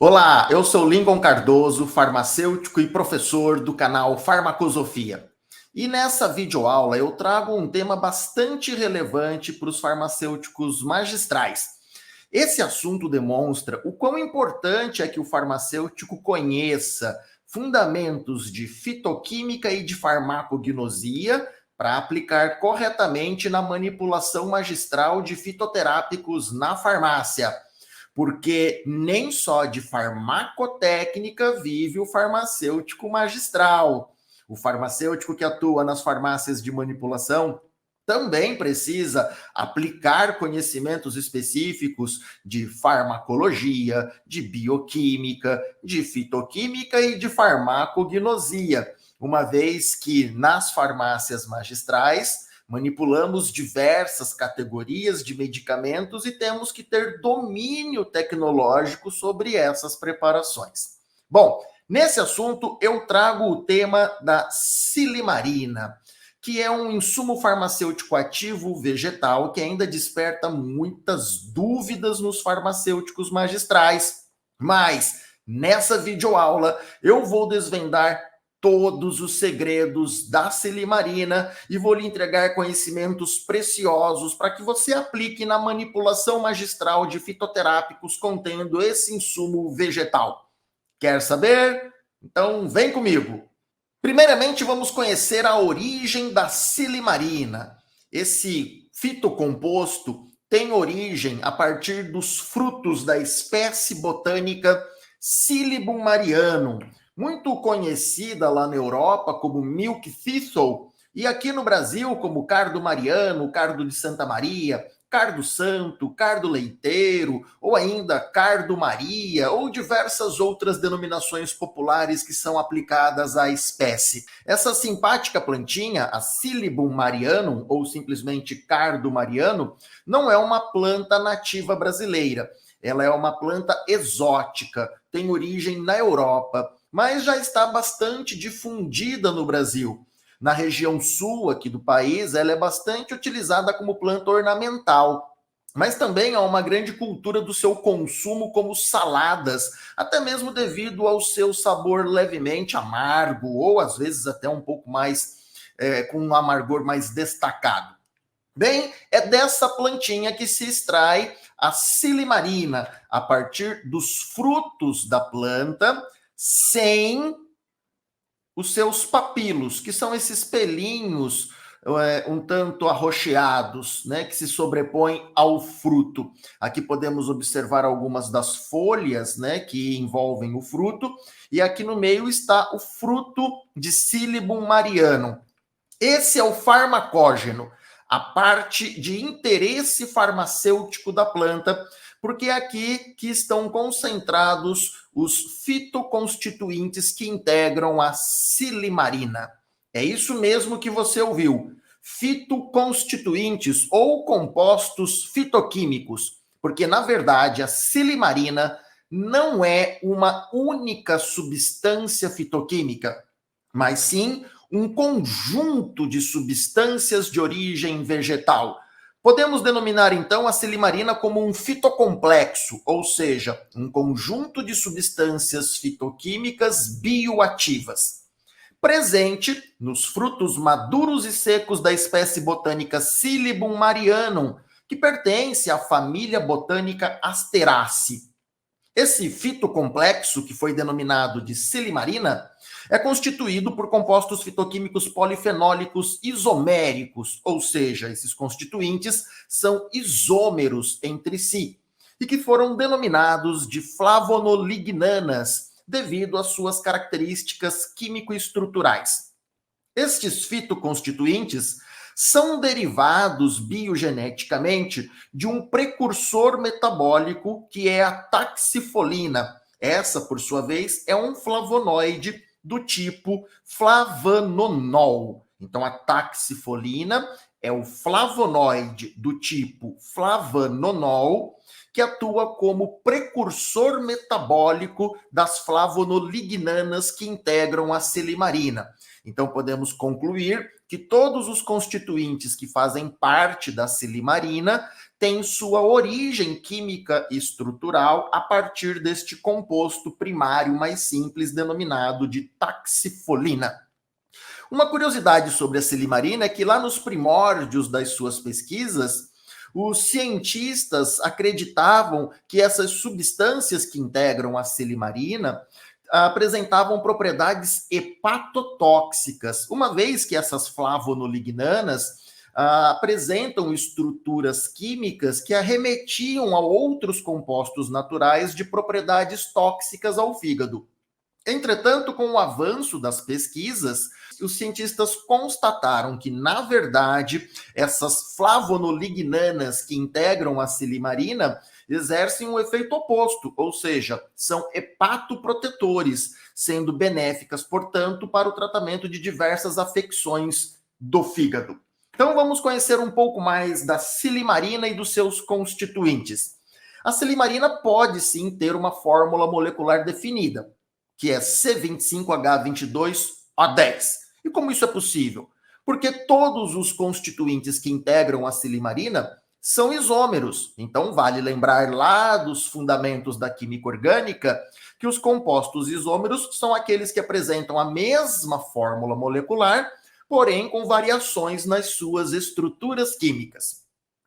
Olá, eu sou Lincoln Cardoso, farmacêutico e professor do canal Farmacosofia. E nessa videoaula eu trago um tema bastante relevante para os farmacêuticos magistrais. Esse assunto demonstra o quão importante é que o farmacêutico conheça fundamentos de fitoquímica e de farmacognosia para aplicar corretamente na manipulação magistral de fitoterápicos na farmácia. Porque nem só de farmacotécnica vive o farmacêutico magistral. O farmacêutico que atua nas farmácias de manipulação também precisa aplicar conhecimentos específicos de farmacologia, de bioquímica, de fitoquímica e de farmacognosia, uma vez que nas farmácias magistrais manipulamos diversas categorias de medicamentos e temos que ter domínio tecnológico sobre essas preparações. Bom, nesse assunto eu trago o tema da silimarina, que é um insumo farmacêutico ativo vegetal que ainda desperta muitas dúvidas nos farmacêuticos magistrais. Mas nessa videoaula eu vou desvendar todos os segredos da silimarina e vou lhe entregar conhecimentos preciosos para que você aplique na manipulação magistral de fitoterápicos contendo esse insumo vegetal. Quer saber? Então vem comigo. Primeiramente, vamos conhecer a origem da silimarina. Esse fitocomposto tem origem a partir dos frutos da espécie botânica Silybum marianum, muito conhecida lá na Europa como milk thistle, e aqui no Brasil como cardo mariano, cardo de Santa Maria, cardo santo, cardo leiteiro, ou ainda cardo Maria, ou diversas outras denominações populares que são aplicadas à espécie. Essa simpática plantinha, a Silybum marianum, ou simplesmente cardo mariano, não é uma planta nativa brasileira. Ela é uma planta exótica, tem origem na Europa, mas já está bastante difundida no Brasil. Na região sul aqui do país, ela é bastante utilizada como planta ornamental, mas também há uma grande cultura do seu consumo como saladas, até mesmo devido ao seu sabor levemente amargo, ou às vezes até um pouco mais, com um amargor mais destacado. Bem, é dessa plantinha que se extrai a silimarina, a partir dos frutos da planta, sem os seus papilos, que são esses pelinhos um tanto arroxeados, né, que se sobrepõem ao fruto. Aqui podemos observar algumas das folhas, né, que envolvem o fruto, e aqui no meio está o fruto de Silybum marianum. Esse é o farmacógeno, a parte de interesse farmacêutico da planta, porque é aqui que estão concentrados os fitoconstituintes que integram a silimarina. É isso mesmo que você ouviu. Fitoconstituintes ou compostos fitoquímicos, porque na verdade a silimarina não é uma única substância fitoquímica, mas sim um conjunto de substâncias de origem vegetal. Podemos denominar então a silimarina como um fitocomplexo, ou seja, um conjunto de substâncias fitoquímicas bioativas, presente nos frutos maduros e secos da espécie botânica Silybum marianum, que pertence à família botânica Asteraceae. Esse fitocomplexo, que foi denominado de silimarina, é constituído por compostos fitoquímicos polifenólicos isoméricos, ou seja, esses constituintes são isômeros entre si, e que foram denominados de flavonolignanas, devido às suas características químico-estruturais. Estes fitoconstituintes são derivados biogeneticamente de um precursor metabólico que é a taxifolina. Essa, por sua vez, é um flavonoide do tipo flavanonol. Então, a taxifolina é o flavonoide do tipo flavanonol, que atua como precursor metabólico das flavonolignanas que integram a silimarina. Então, podemos concluir que todos os constituintes que fazem parte da silimarina tem sua origem química e estrutural a partir deste composto primário mais simples denominado de taxifolina. Uma curiosidade sobre a silimarina é que lá nos primórdios das suas pesquisas, os cientistas acreditavam que essas substâncias que integram a silimarina apresentavam propriedades hepatotóxicas, uma vez que essas flavonolignanas apresentam estruturas químicas que arremetiam a outros compostos naturais de propriedades tóxicas ao fígado. Entretanto, com o avanço das pesquisas, os cientistas constataram que, na verdade, essas flavonolignanas que integram a silimarina exercem um efeito oposto, ou seja, são hepatoprotetores, sendo benéficas, portanto, para o tratamento de diversas afecções do fígado. Então, vamos conhecer um pouco mais da silimarina e dos seus constituintes. A silimarina pode sim ter uma fórmula molecular definida, que é C25H22O10. E como isso é possível? Porque todos os constituintes que integram a silimarina são isômeros. Então, vale lembrar lá dos fundamentos da química orgânica que os compostos isômeros são aqueles que apresentam a mesma fórmula molecular, porém com variações nas suas estruturas químicas.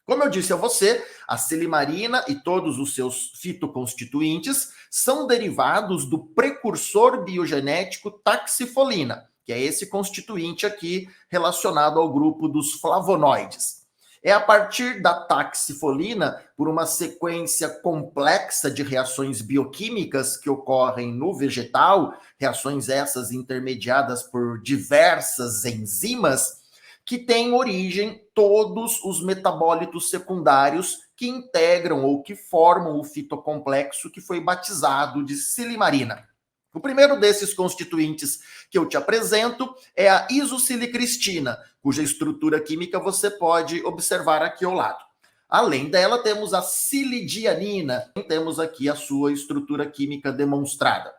Como eu disse a você, a silimarina e todos os seus fitoconstituintes são derivados do precursor biogenético taxifolina, que é esse constituinte aqui relacionado ao grupo dos flavonoides. É a partir da taxifolina, por uma sequência complexa de reações bioquímicas que ocorrem no vegetal, reações essas intermediadas por diversas enzimas, que têm origem todos os metabólitos secundários que integram ou que formam o fitocomplexo que foi batizado de silimarina. O primeiro desses constituintes que eu te apresento é a isosilicristina, cuja estrutura química você pode observar aqui ao lado. Além dela, temos a silidianina, temos aqui a sua estrutura química demonstrada.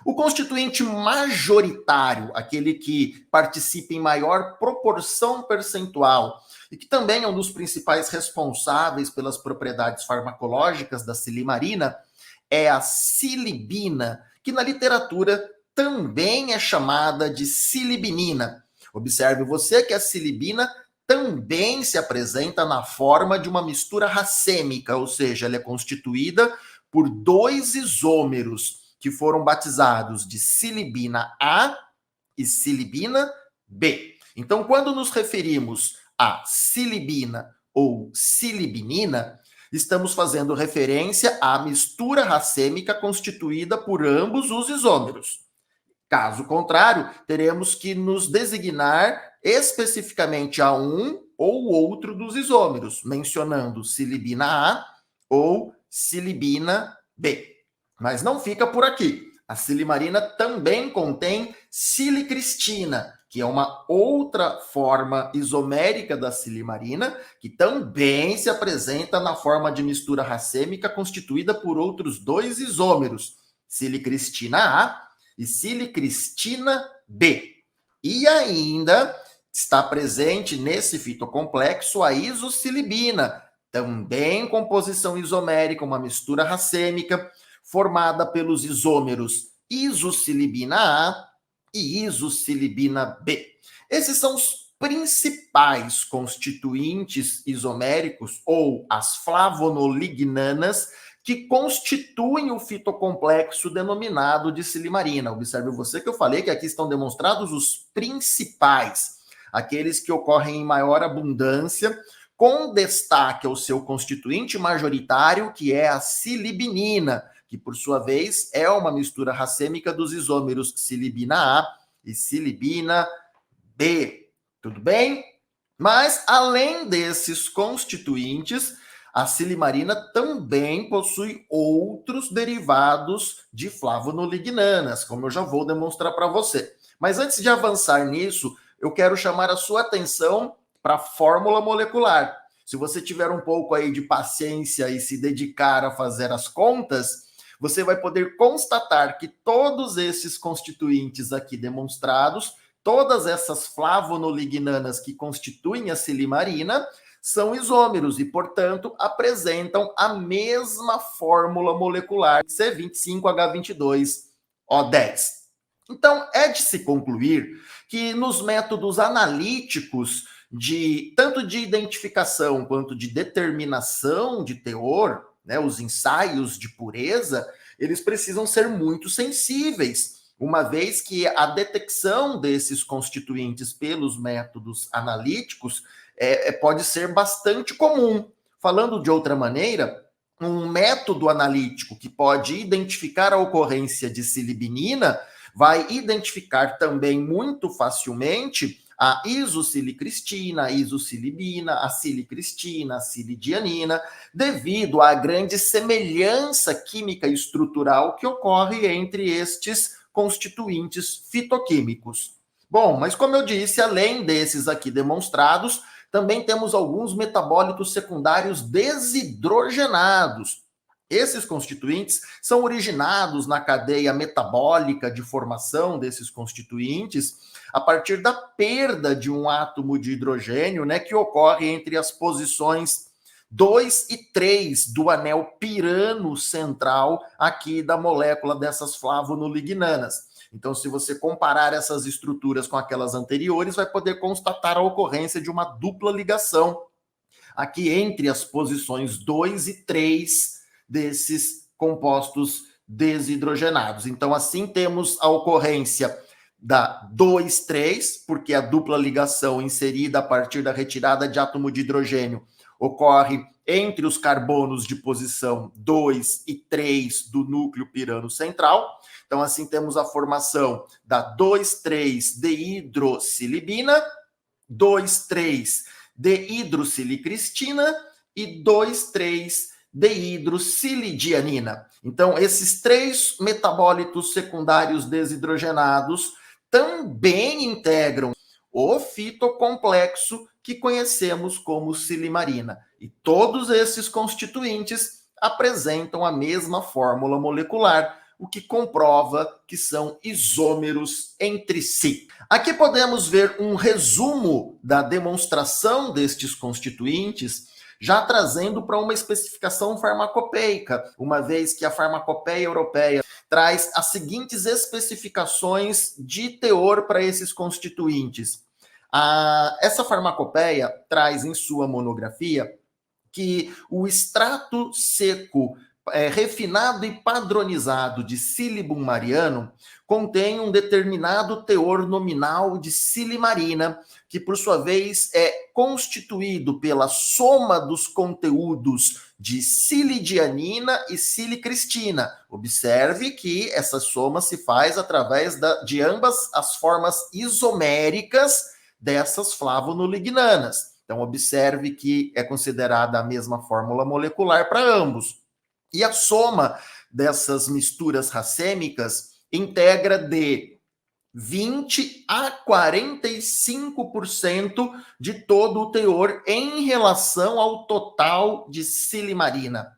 O constituinte majoritário, aquele que participa em maior proporção percentual e que também é um dos principais responsáveis pelas propriedades farmacológicas da silimarina, é a silibina, que na literatura também é chamada de silibinina. Observe você que a silibina também se apresenta na forma de uma mistura racêmica, ou seja, ela é constituída por dois isômeros que foram batizados de silibina A e silibina B. Então, quando nos referimos a silibina ou silibinina, estamos fazendo referência à mistura racêmica constituída por ambos os isômeros. Caso contrário, teremos que nos designar especificamente a um ou outro dos isômeros, mencionando silibina A ou silibina B. Mas não fica por aqui. A silimarina também contém silicristina, que é uma outra forma isomérica da silimarina, que também se apresenta na forma de mistura racêmica constituída por outros dois isômeros, silicristina A e silicristina B. E ainda está presente nesse fitocomplexo a isosilibina, também composição isomérica, uma mistura racêmica, formada pelos isômeros isosilibina A e isosilibina B. Esses são os principais constituintes isoméricos, ou as flavonolignanas, que constituem o fitocomplexo denominado de silimarina. Observe você que eu falei que aqui estão demonstrados os principais, aqueles que ocorrem em maior abundância, com destaque ao seu constituinte majoritário, que é a silibinina, que por sua vez é uma mistura racêmica dos isômeros silibina A e silibina B. Tudo bem? Mas, além desses constituintes, a silimarina também possui outros derivados de flavonolignanas, como eu já vou demonstrar para você. Mas antes de avançar nisso, eu quero chamar a sua atenção para a fórmula molecular. Se você tiver um pouco aí de paciência e se dedicar a fazer as contas, você vai poder constatar que todos esses constituintes aqui demonstrados, todas essas flavonolignanas que constituem a silimarina, são isômeros e, portanto, apresentam a mesma fórmula molecular C25H22O10. Então, é de se concluir que nos métodos analíticos tanto de identificação quanto de determinação de teor, né, os ensaios de pureza, eles precisam ser muito sensíveis, uma vez que a detecção desses constituintes pelos métodos analíticos pode ser bastante comum. Falando de outra maneira, um método analítico que pode identificar a ocorrência de silibinina vai identificar também muito facilmente a isosilicristina, a isosilibina, a silicristina, a silidianina, devido à grande semelhança química e estrutural que ocorre entre estes constituintes fitoquímicos. Bom, mas como eu disse, além desses aqui demonstrados, também temos alguns metabólitos secundários desidrogenados. Esses constituintes são originados na cadeia metabólica de formação desses constituintes a partir da perda de um átomo de hidrogênio, né, que ocorre entre as posições 2 e 3 do anel pirano central aqui da molécula dessas flavonolignanas. Então, se você comparar essas estruturas com aquelas anteriores, vai poder constatar a ocorrência de uma dupla ligação aqui entre as posições 2 e 3 desses compostos desidrogenados. Então, assim, temos a ocorrência da 2,3, porque a dupla ligação inserida a partir da retirada de átomo de hidrogênio ocorre entre os carbonos de posição 2 e 3 do núcleo pirano central. Então, assim, temos a formação da 2,3-deidrosilibina, 2,3-deidrosilicristina e 2,3-deidrosilidianina. Então, esses três metabólitos secundários desidrogenados também integram o fitocomplexo que conhecemos como silimarina. E todos esses constituintes apresentam a mesma fórmula molecular, o que comprova que são isômeros entre si. Aqui podemos ver um resumo da demonstração destes constituintes, já trazendo para uma especificação farmacopeica, uma vez que a farmacopeia europeia traz as seguintes especificações de teor para esses constituintes. Essa farmacopeia traz em sua monografia que o extrato seco refinado e padronizado de silibum mariano contém um determinado teor nominal de silimarina, que por sua vez é constituído pela soma dos conteúdos de silidianina e silicristina. Observe que essa soma se faz através de ambas as formas isoméricas dessas flavonolignanas. Então, observe que é considerada a mesma fórmula molecular para ambos. E a soma dessas misturas racêmicas integra de 20 a 45% de todo o teor em relação ao total de silimarina.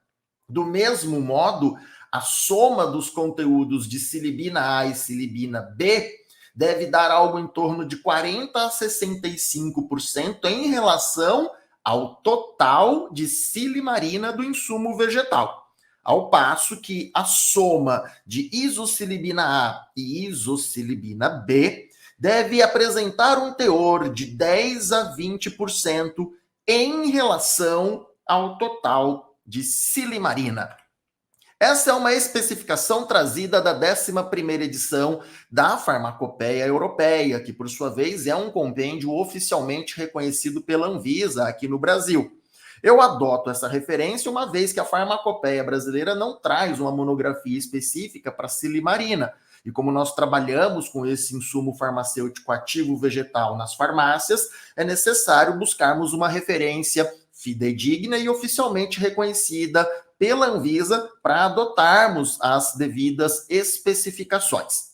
Do mesmo modo, a soma dos conteúdos de silibina A e silibina B deve dar algo em torno de 40 a 65% em relação ao total de silimarina do insumo vegetal. Ao passo que a soma de isosilibina A e isosilibina B deve apresentar um teor de 10 a 20% em relação ao total de silimarina. Essa é uma especificação trazida da 11ª edição da Farmacopeia Europeia, que, por sua vez, é um compêndio oficialmente reconhecido pela Anvisa aqui no Brasil. Eu adoto essa referência uma vez que a farmacopeia brasileira não traz uma monografia específica para silimarina. E como nós trabalhamos com esse insumo farmacêutico ativo vegetal nas farmácias, é necessário buscarmos uma referência fidedigna e oficialmente reconhecida pela Anvisa para adotarmos as devidas especificações.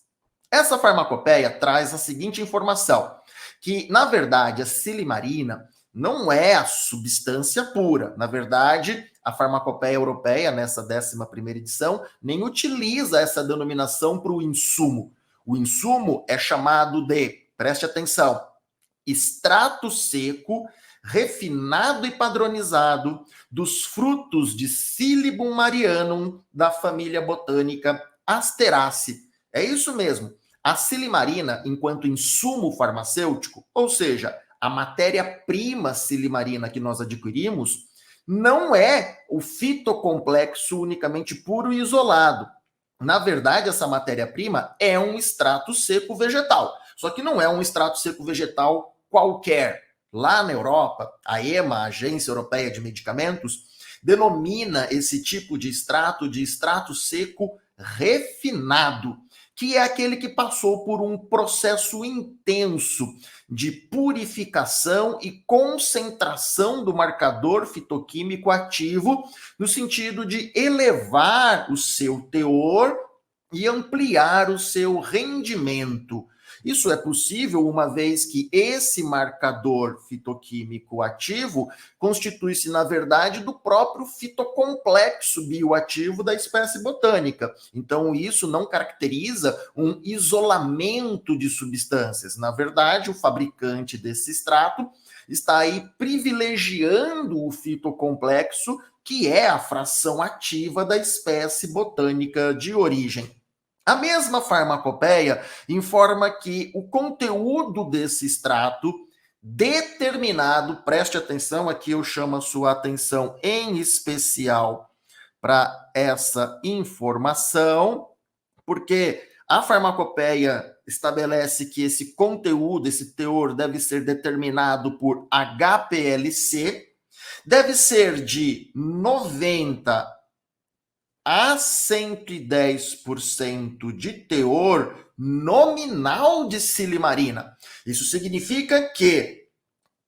Essa farmacopeia traz a seguinte informação, que, na verdade, a silimarina não é a substância pura. Na verdade, a farmacopeia europeia, nessa 11ª edição, nem utiliza essa denominação para o insumo. O insumo é chamado de, preste atenção, extrato seco refinado e padronizado dos frutos de Silybum marianum da família botânica Asteraceae. É isso mesmo. A silimarina, enquanto insumo farmacêutico, ou seja, a matéria-prima silimarina que nós adquirimos, não é o fitocomplexo unicamente puro e isolado. Na verdade, essa matéria-prima é um extrato seco vegetal. Só que não é um extrato seco vegetal qualquer. Lá na Europa, a EMA, a Agência Europeia de Medicamentos, denomina esse tipo de extrato seco refinado, que é aquele que passou por um processo intenso de purificação e concentração do marcador fitoquímico ativo, no sentido de elevar o seu teor e ampliar o seu rendimento. Isso é possível uma vez que esse marcador fitoquímico ativo constitui-se, na verdade, do próprio fitocomplexo bioativo da espécie botânica. Então, isso não caracteriza um isolamento de substâncias. Na verdade, o fabricante desse extrato está aí privilegiando o fitocomplexo, que é a fração ativa da espécie botânica de origem. A mesma farmacopeia informa que o conteúdo desse extrato determinado, preste atenção, aqui eu chamo a sua atenção em especial para essa informação, porque a farmacopeia estabelece que esse conteúdo, esse teor, deve ser determinado por HPLC, deve ser de 90 a 110% de teor nominal de silimarina. Isso significa que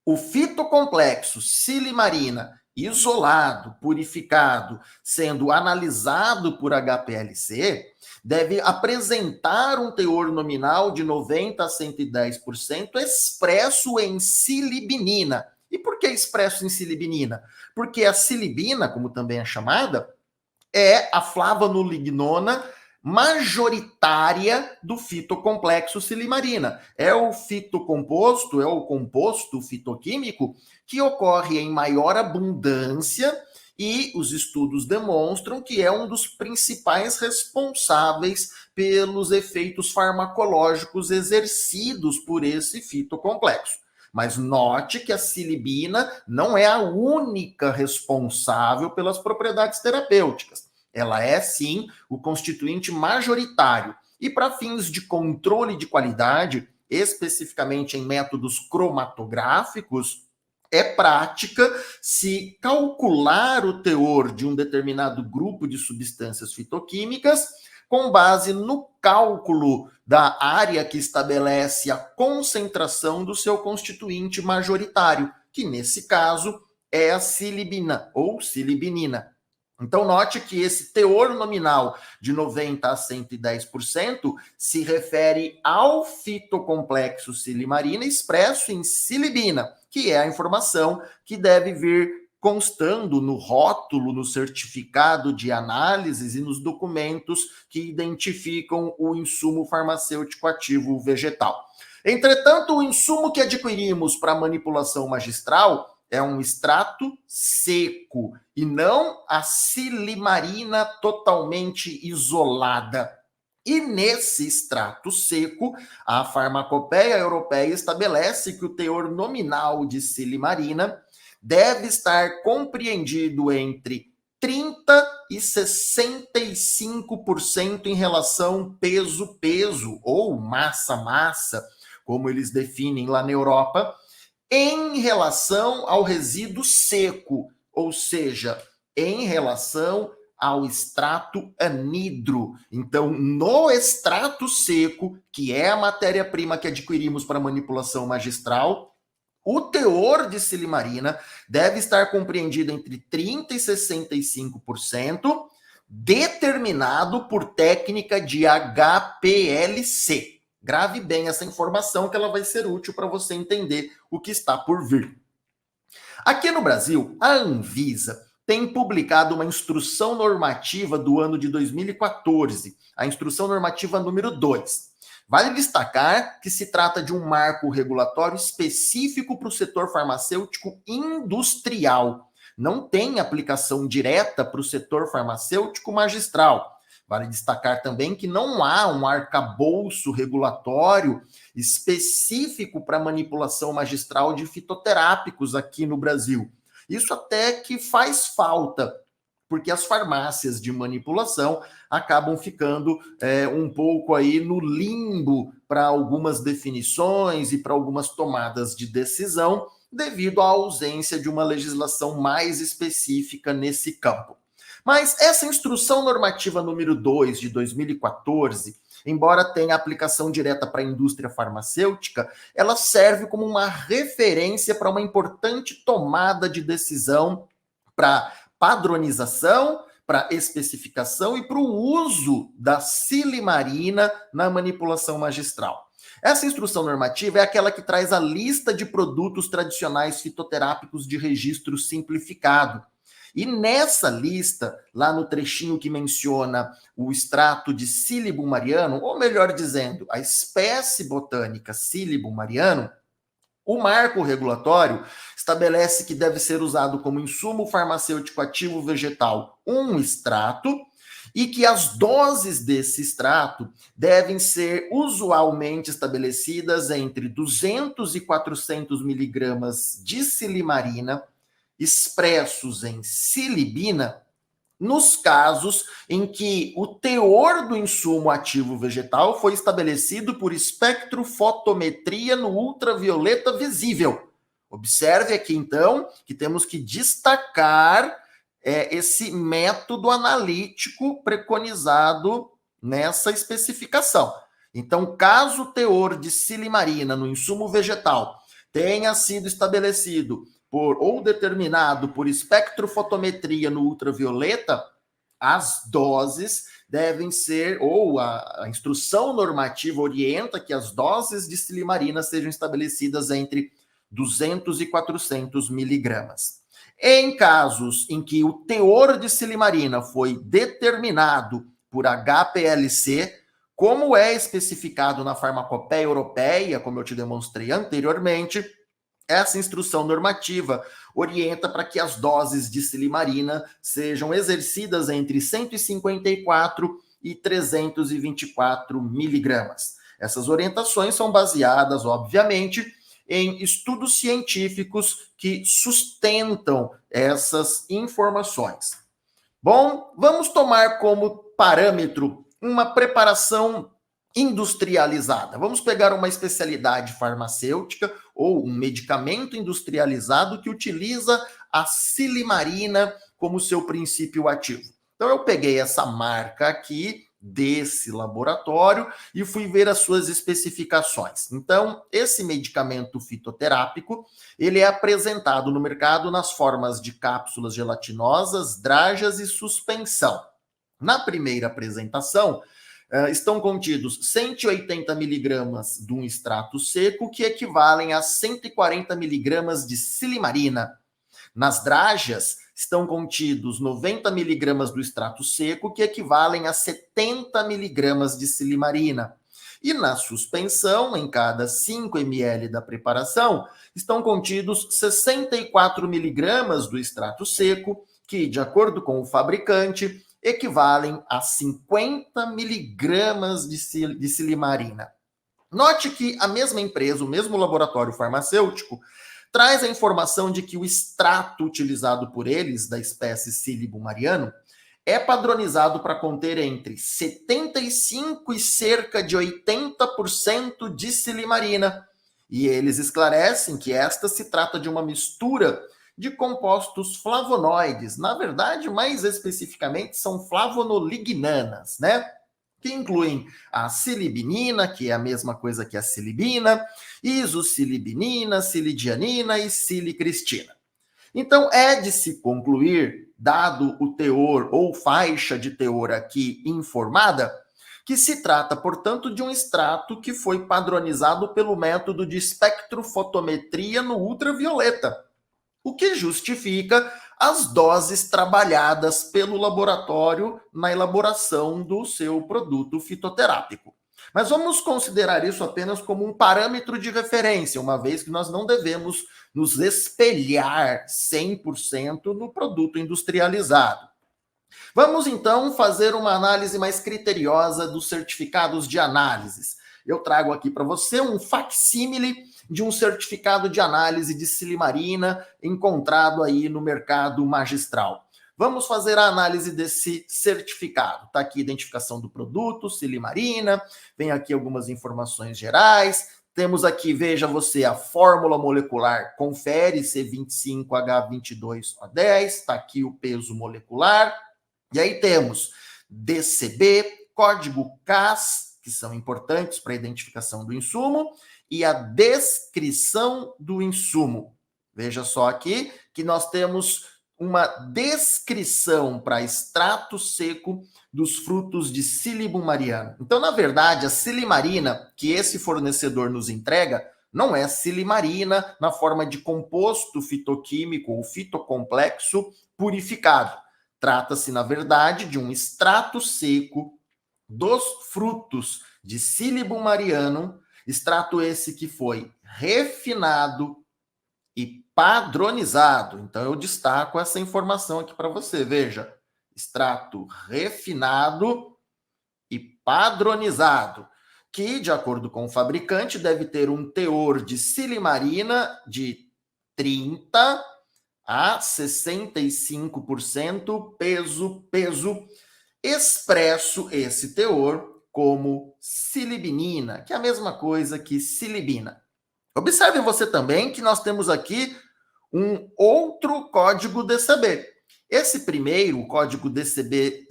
o fitocomplexo silimarina isolado, purificado, sendo analisado por HPLC, deve apresentar um teor nominal de 90 a 110% expresso em silibinina. E por que expresso em silibinina? Porque a silibina, como também é chamada, é a flavonolignona majoritária do fitocomplexo silimarina. É o fitocomposto, é o composto fitoquímico que ocorre em maior abundância e os estudos demonstram que é um dos principais responsáveis pelos efeitos farmacológicos exercidos por esse fitocomplexo. Mas note que a silibina não é a única responsável pelas propriedades terapêuticas. Ela é, sim, o constituinte majoritário. E para fins de controle de qualidade, especificamente em métodos cromatográficos, é prática se calcular o teor de um determinado grupo de substâncias fitoquímicas com base no cálculo da área que estabelece a concentração do seu constituinte majoritário, que nesse caso é a silibina ou silibinina. Então, note que esse teor nominal de 90 a 110% se refere ao fitocomplexo silimarina expresso em silibina, que é a informação que deve vir constando no rótulo, no certificado de análises e nos documentos que identificam o insumo farmacêutico ativo vegetal. Entretanto, o insumo que adquirimos para manipulação magistral é um extrato seco e não a silimarina totalmente isolada. E nesse extrato seco, a farmacopeia europeia estabelece que o teor nominal de silimarina deve estar compreendido entre 30% e 65% em relação peso-peso ou massa-massa, como eles definem lá na Europa, em relação ao resíduo seco, ou seja, em relação ao extrato anidro. Então, no extrato seco, que é a matéria-prima que adquirimos para manipulação magistral, o teor de silimarina deve estar compreendido entre 30% e 65%, determinado por técnica de HPLC. Grave bem essa informação que ela vai ser útil para você entender o que está por vir. Aqui no Brasil, a Anvisa tem publicado uma instrução normativa do ano de 2014, a instrução normativa número 2. Vale destacar que se trata de um marco regulatório específico para o setor farmacêutico industrial. Não tem aplicação direta para o setor farmacêutico magistral. Vale destacar também que não há um arcabouço regulatório específico para manipulação magistral de fitoterápicos aqui no Brasil. Isso até que faz falta, porque as farmácias de manipulação acabam ficando um pouco aí no limbo para algumas definições e para algumas tomadas de decisão, devido à ausência de uma legislação mais específica nesse campo. Mas essa instrução normativa número 2 de 2014, embora tenha aplicação direta para a indústria farmacêutica, ela serve como uma referência para uma importante tomada de decisão para padronização, para especificação e para o uso da silimarina na manipulação magistral. Essa instrução normativa é aquela que traz a lista de produtos tradicionais fitoterápicos de registro simplificado. E nessa lista, lá no trechinho que menciona o extrato de Silybum marianum, ou melhor dizendo, a espécie botânica Silybum marianum, o marco regulatório estabelece que deve ser usado como insumo farmacêutico ativo vegetal um extrato e que as doses desse extrato devem ser usualmente estabelecidas entre 200 e 400 miligramas de silimarina expressos em silibina, nos casos em que o teor do insumo ativo vegetal foi estabelecido por espectrofotometria no ultravioleta visível. Observe aqui, então, que temos que destacar esse método analítico preconizado nessa especificação. Então, caso o teor de silimarina no insumo vegetal tenha sido estabelecido ou determinado por espectrofotometria no ultravioleta, as doses devem ser, ou a instrução normativa orienta que as doses de silimarina sejam estabelecidas entre 200 e 400 miligramas. Em casos em que o teor de silimarina foi determinado por HPLC, como é especificado na farmacopeia europeia, como eu te demonstrei anteriormente, essa instrução normativa orienta para que as doses de silimarina sejam exercidas entre 154 e 324 miligramas. Essas orientações são baseadas, obviamente, em estudos científicos que sustentam essas informações. Bom, vamos tomar como parâmetro uma preparação industrializada. Vamos pegar uma especialidade farmacêutica ou um medicamento industrializado que utiliza a silimarina como seu princípio ativo. Então eu peguei essa marca aqui desse laboratório e fui ver as suas especificações. Então, esse medicamento fitoterápico, ele é apresentado no mercado nas formas de cápsulas gelatinosas, dragas e suspensão. Na primeira apresentação, estão contidos 180 miligramas de um extrato seco, que equivalem a 140 miligramas de silimarina. Nas dragas, estão contidos 90 miligramas do extrato seco, que equivalem a 70 miligramas de silimarina. E na suspensão, em cada 5 ml da preparação, estão contidos 64 miligramas do extrato seco, que, de acordo com o fabricante, equivalem a 50 miligramas de silimarina. Note que a mesma empresa, o mesmo laboratório farmacêutico, traz a informação de que o extrato utilizado por eles, da espécie Silybum marianum, é padronizado para conter entre 75% e cerca de 80% de silimarina. E eles esclarecem que esta se trata de uma mistura de compostos flavonoides, na verdade, mais especificamente, são flavonolignanas, né? Que incluem a silibinina, que é a mesma coisa que a silibina, isosilibinina, silidianina e silicristina. Então, é de se concluir, dado o teor ou faixa de teor aqui informada, que se trata, portanto, de um extrato que foi padronizado pelo método de espectrofotometria no ultravioleta, o que justifica as doses trabalhadas pelo laboratório na elaboração do seu produto fitoterápico. Mas vamos considerar isso apenas como um parâmetro de referência, uma vez que nós não devemos nos espelhar 100% no produto industrializado. Vamos então fazer uma análise mais criteriosa dos certificados de análises. Eu trago aqui para você um facsímile de um certificado de análise de silimarina encontrado aí no mercado magistral. Vamos fazer a análise desse certificado. Está aqui a identificação do produto, silimarina, vem aqui algumas informações gerais. Temos aqui, veja você, a fórmula molecular, confere C25H22O10, está aqui o peso molecular. E aí temos DCB, código CAS, que são importantes para a identificação do insumo, e a descrição do insumo. Veja só aqui que nós temos uma descrição para extrato seco dos frutos de Silybum mariano. Então, na verdade, a silimarina que esse fornecedor nos entrega não é silimarina na forma de composto fitoquímico ou fitocomplexo purificado. Trata-se, na verdade, de um extrato seco dos frutos de Silybum mariano, extrato esse que foi refinado e padronizado. Então, eu destaco essa informação aqui para você. Veja, extrato refinado e padronizado, que, de acordo com o fabricante, deve ter um teor de silimarina de 30 a 65% peso, expresso esse teor como silibinina, que é a mesma coisa que silibina. Observe você também que nós temos aqui um outro código DCB. Esse primeiro, o código DCB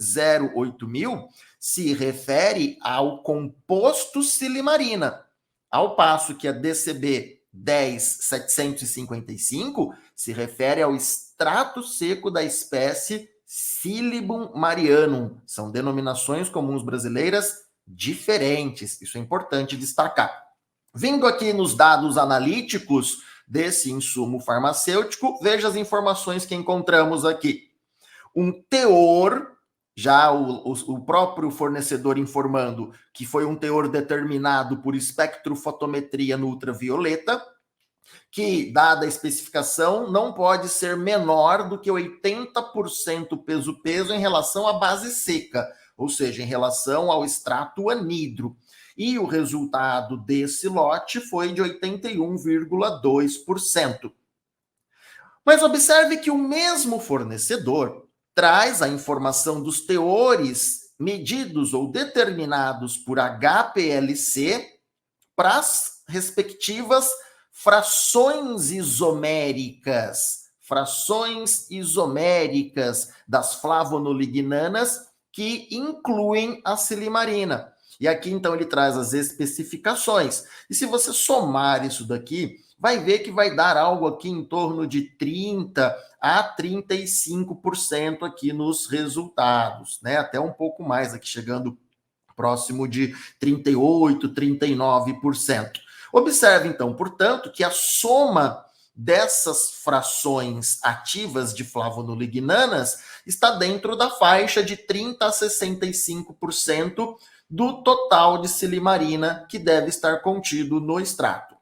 08000, se refere ao composto silimarina, ao passo que a DCB 10755 se refere ao extrato seco da espécie Silybum marianum. São denominações comuns brasileiras diferentes. Isso é importante destacar. Vindo aqui nos dados analíticos desse insumo farmacêutico, veja as informações que encontramos aqui. Um teor, já o próprio fornecedor informando que foi um teor determinado por espectrofotometria no ultravioleta, que, dada a especificação, não pode ser menor do que 80% peso-peso em relação à base seca, ou seja, em relação ao extrato anidro. E o resultado desse lote foi de 81,2%. Mas observe que o mesmo fornecedor traz a informação dos teores medidos ou determinados por HPLC para as respectivas frações isoméricas das flavonolignanas que incluem a silimarina. E aqui, então, ele traz as especificações. E se você somar isso daqui, vai ver que vai dar algo aqui em torno de 30% a 35% aqui nos resultados, né? Até um pouco mais aqui, chegando próximo de 38%, 39%. Observe, então, portanto, que a soma dessas frações ativas de flavonolignanas está dentro da faixa de 30% a 65% do total de silimarina que deve estar contido no extrato.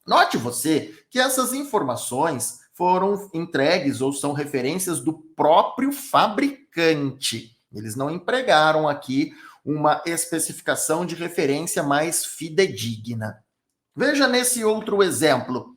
Note você que essas informações foram entregues ou são referências do próprio fabricante. Eles não empregaram aqui uma especificação de referência mais fidedigna. Veja nesse outro exemplo.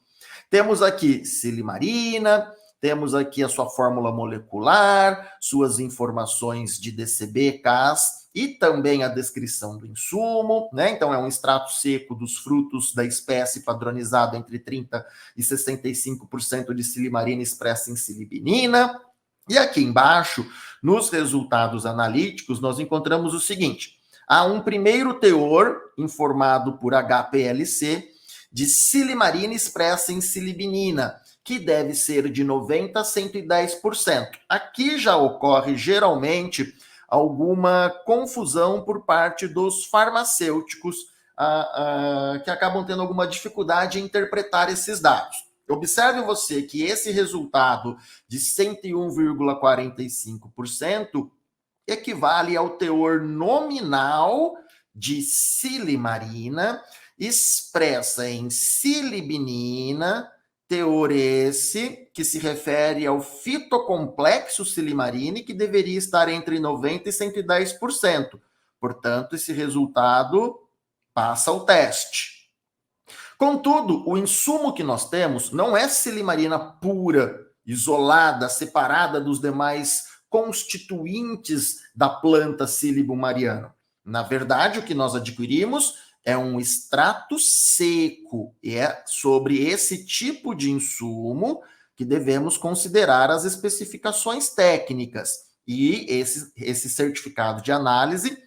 Temos aqui silimarina, temos aqui a sua fórmula molecular, suas informações de DCB, CAS e também a descrição do insumo, né? Então é um extrato seco dos frutos da espécie padronizado entre 30% e 65% de silimarina expressa em silibinina. E aqui embaixo, nos resultados analíticos, nós encontramos o seguinte: há um primeiro teor informado por HPLC de silimarina expressa em silibinina, que deve ser de 90% a 110%. Aqui já ocorre geralmente alguma confusão por parte dos farmacêuticos que acabam tendo alguma dificuldade em interpretar esses dados. Observe você que esse resultado de 101,45% equivale ao teor nominal de silimarina, expressa em silibinina, teor esse que se refere ao fitocomplexo silimarina e que deveria estar entre 90% e 110%. Portanto, esse resultado passa o teste. Contudo, o insumo que nós temos não é silimarina pura, isolada, separada dos demais constituintes da planta Silibum mariana. Na verdade, o que nós adquirimos é um extrato seco, e é sobre esse tipo de insumo que devemos considerar as especificações técnicas. E esse certificado de análise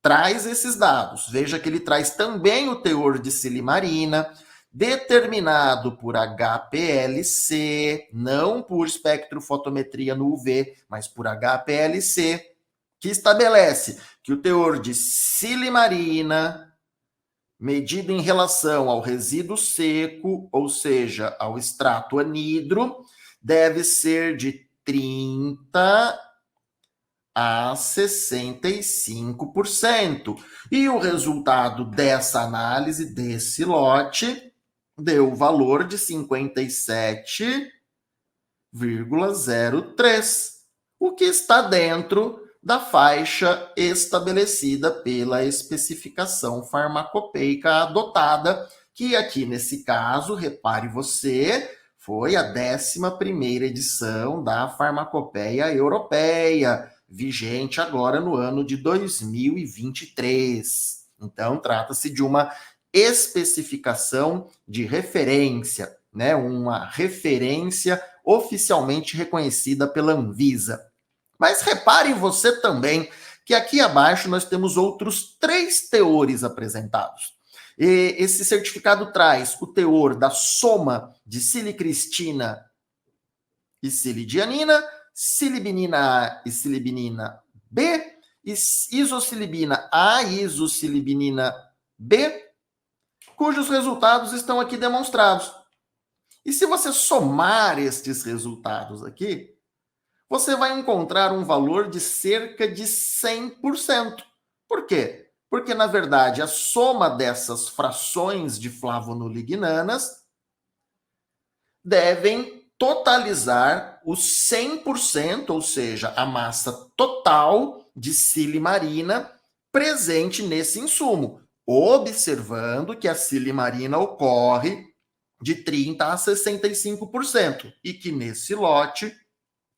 traz esses dados. Veja que ele traz também o teor de silimarina, determinado por HPLC, não por espectrofotometria no UV, mas por HPLC, que estabelece que o teor de silimarina, medido em relação ao resíduo seco, ou seja, ao extrato anidro, deve ser de 30 a 65%. E o resultado dessa análise, desse lote, deu o valor de 57,03, o que está dentro da faixa estabelecida pela especificação farmacopeica adotada, que aqui nesse caso, repare você, foi a 11ª edição da Farmacopeia Europeia, vigente agora no ano de 2023. Então, trata-se de uma especificação de referência, né? Uma referência oficialmente reconhecida pela Anvisa. Mas repare você também que aqui abaixo nós temos outros 3 teores apresentados. E esse certificado traz o teor da soma de silicristina e silidianina, silibinina A e silibinina B, isosilibina A e isosilibinina B, cujos resultados estão aqui demonstrados. E se você somar estes resultados aqui, você vai encontrar um valor de cerca de 100%. Por quê? Porque, na verdade, a soma dessas frações de flavonolignanas devem totalizar os 100%, ou seja, a massa total de silimarina presente nesse insumo, observando que a silimarina ocorre de 30% a 65%, e que nesse lote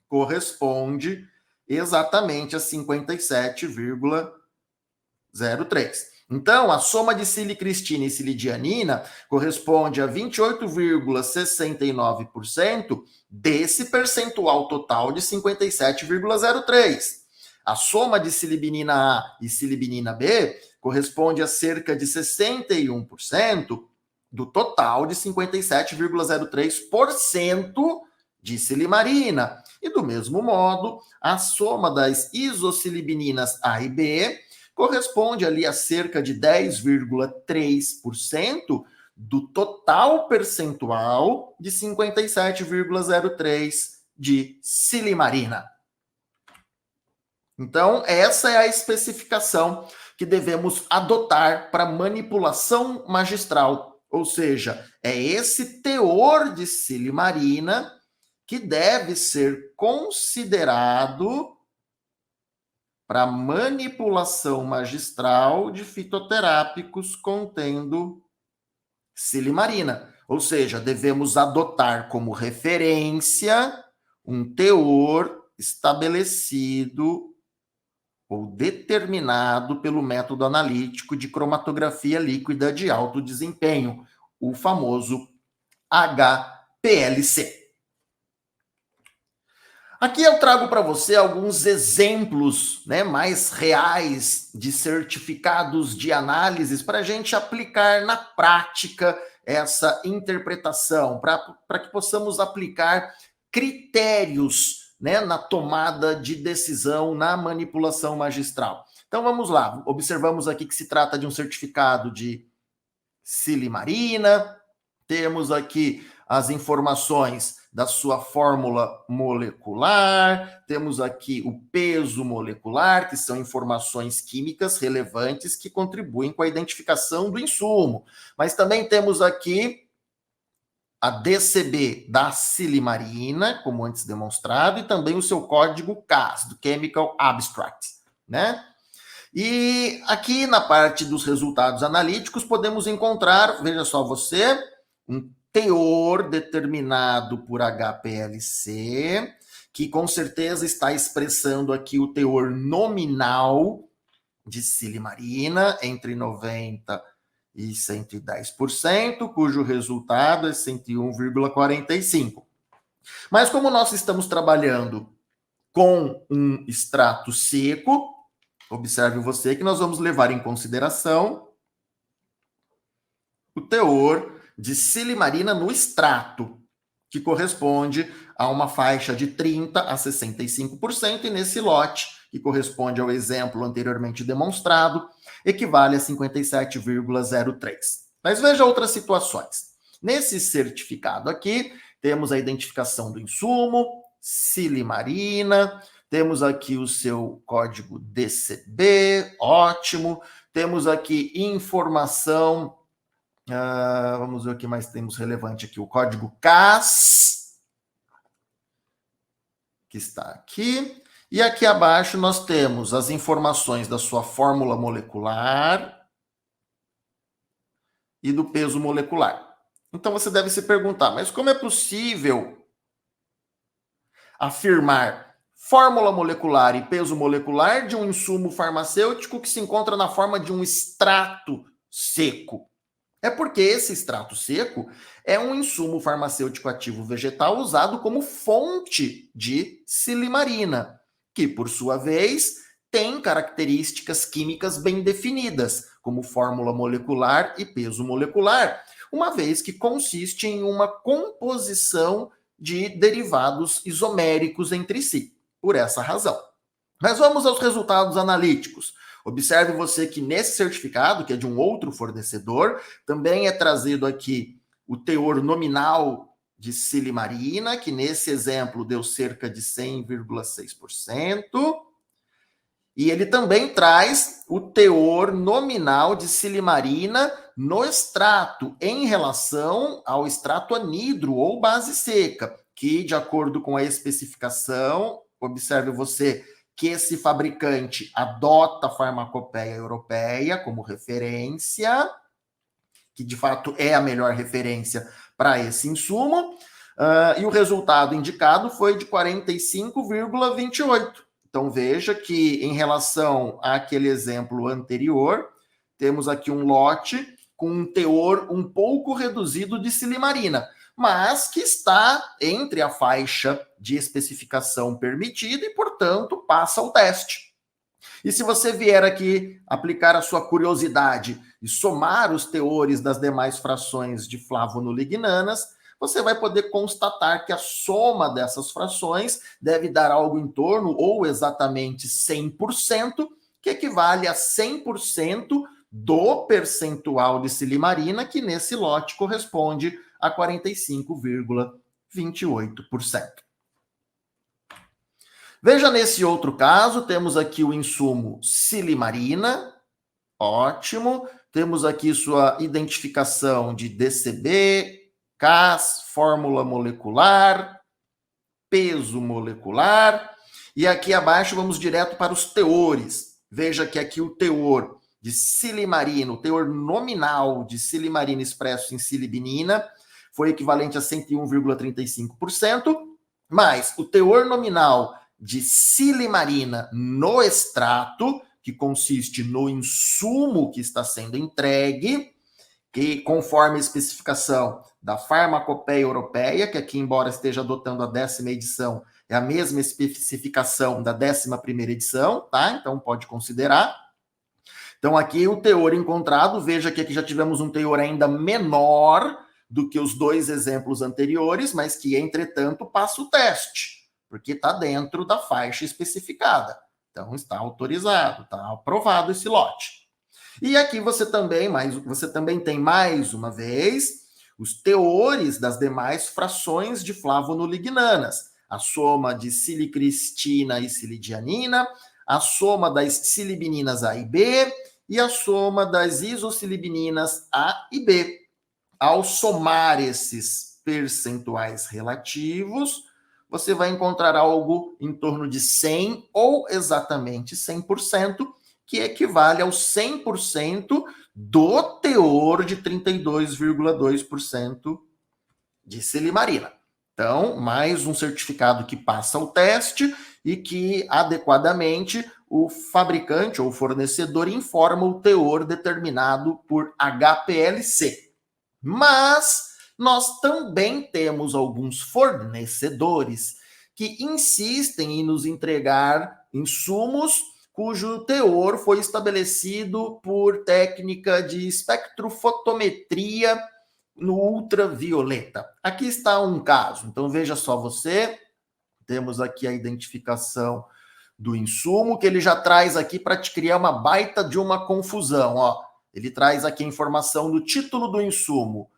corresponde exatamente a 57,03. Então, a soma de silicristina e silidianina corresponde a 28,69% desse percentual total de 57,03. A soma de silibinina A e silibinina B corresponde a cerca de 61% do total de 57,03% de silimarina. E do mesmo modo, a soma das isosilibininas A e B corresponde ali a cerca de 10,3% do total percentual de 57,03% de silimarina. Então, essa é a especificação que devemos adotar para manipulação magistral, ou seja, é esse teor de silimarina que deve ser considerado para manipulação magistral de fitoterápicos contendo silimarina. Ou seja, devemos adotar como referência um teor estabelecido ou determinado pelo método analítico de cromatografia líquida de alto desempenho, o famoso HPLC. Aqui eu trago para você alguns exemplos, né, mais reais de certificados de análises para a gente aplicar na prática essa interpretação, para que possamos aplicar critérios, né, na tomada de decisão, na manipulação magistral. Então vamos lá, observamos aqui que se trata de um certificado de silimarina, temos aqui as informações da sua fórmula molecular, temos aqui o peso molecular, que são informações químicas relevantes que contribuem com a identificação do insumo. Mas também temos aqui a DCB da silimarina, como antes demonstrado, e também o seu código CAS, do Chemical Abstract, né? E aqui na parte dos resultados analíticos podemos encontrar, veja só você, um teor determinado por HPLC, que com certeza está expressando aqui o teor nominal de silimarina entre 90 e 110%, cujo resultado é 101,45. Mas como nós estamos trabalhando com um extrato seco, observe você que nós vamos levar em consideração o teor de silimarina no extrato, que corresponde a uma faixa de 30% a 65%, e nesse lote, que corresponde ao exemplo anteriormente demonstrado, equivale a 57,03. Mas veja outras situações. Nesse certificado aqui, temos a identificação do insumo, silimarina, temos aqui o seu código DCB, ótimo. Temos aqui informação, vamos ver o que mais temos relevante aqui, o código CAS, que está aqui. E aqui abaixo nós temos as informações da sua fórmula molecular e do peso molecular. Então você deve se perguntar, mas como é possível afirmar fórmula molecular e peso molecular de um insumo farmacêutico que se encontra na forma de um extrato seco? É porque esse extrato seco é um insumo farmacêutico ativo vegetal usado como fonte de silimarina, que, por sua vez, tem características químicas bem definidas, como fórmula molecular e peso molecular, uma vez que consiste em uma composição de derivados isoméricos entre si, por essa razão. Mas vamos aos resultados analíticos. Observe você que nesse certificado, que é de um outro fornecedor, também é trazido aqui o teor nominal de silimarina, que nesse exemplo deu cerca de 100,6%. E ele também traz o teor nominal de silimarina no extrato, em relação ao extrato anidro ou base seca, que, de acordo com a especificação, observe você que esse fabricante adota a farmacopeia europeia como referência, que de fato é a melhor referência para esse insumo, e o resultado indicado foi de 45,28. Então veja que em relação àquele exemplo anterior, temos aqui um lote com um teor um pouco reduzido de silimarina, mas que está entre a faixa de especificação permitida e, portanto, passa o teste. E se você vier aqui aplicar a sua curiosidade e somar os teores das demais frações de flavonolignanas, você vai poder constatar que a soma dessas frações deve dar algo em torno, ou exatamente 100%, que equivale a 100% do percentual de silimarina, que nesse lote corresponde a 45,28%. Veja nesse outro caso, temos aqui o insumo silimarina, ótimo. Temos aqui sua identificação de DCB, CAS, fórmula molecular, peso molecular. E aqui abaixo vamos direto para os teores. Veja que aqui o teor de silimarina, o teor nominal de silimarina expresso em silibinina, foi equivalente a 101,35%, mas o teor nominal de silimarina no extrato, que consiste no insumo que está sendo entregue, que conforme a especificação da farmacopeia europeia, que aqui, embora esteja adotando a 10ª edição, é a mesma especificação da 11ª edição, tá? Então pode considerar. Então aqui o teor encontrado, veja que aqui já tivemos um teor ainda menor do que os dois exemplos anteriores, mas que, entretanto, passa o teste, porque está dentro da faixa especificada. Então, está autorizado, está aprovado esse lote. E aqui você também tem, mais uma vez, os teores das demais frações de flavonolignanas, a soma de silicristina e silidianina, a soma das silibininas A e B e a soma das isosilibininas A e B. Ao somar esses percentuais relativos, você vai encontrar algo em torno de 100 ou exatamente 100%, que equivale ao 100% do teor de 32,2% de silimarina. Então, mais um certificado que passa o teste e que adequadamente o fabricante ou fornecedor informa o teor determinado por HPLC. Mas nós também temos alguns fornecedores que insistem em nos entregar insumos cujo teor foi estabelecido por técnica de espectrofotometria no ultravioleta. Aqui está um caso. Então veja só você, temos aqui a identificação do insumo que ele já traz aqui para te criar uma baita de uma confusão, ó. Ele traz aqui a informação do título do insumo.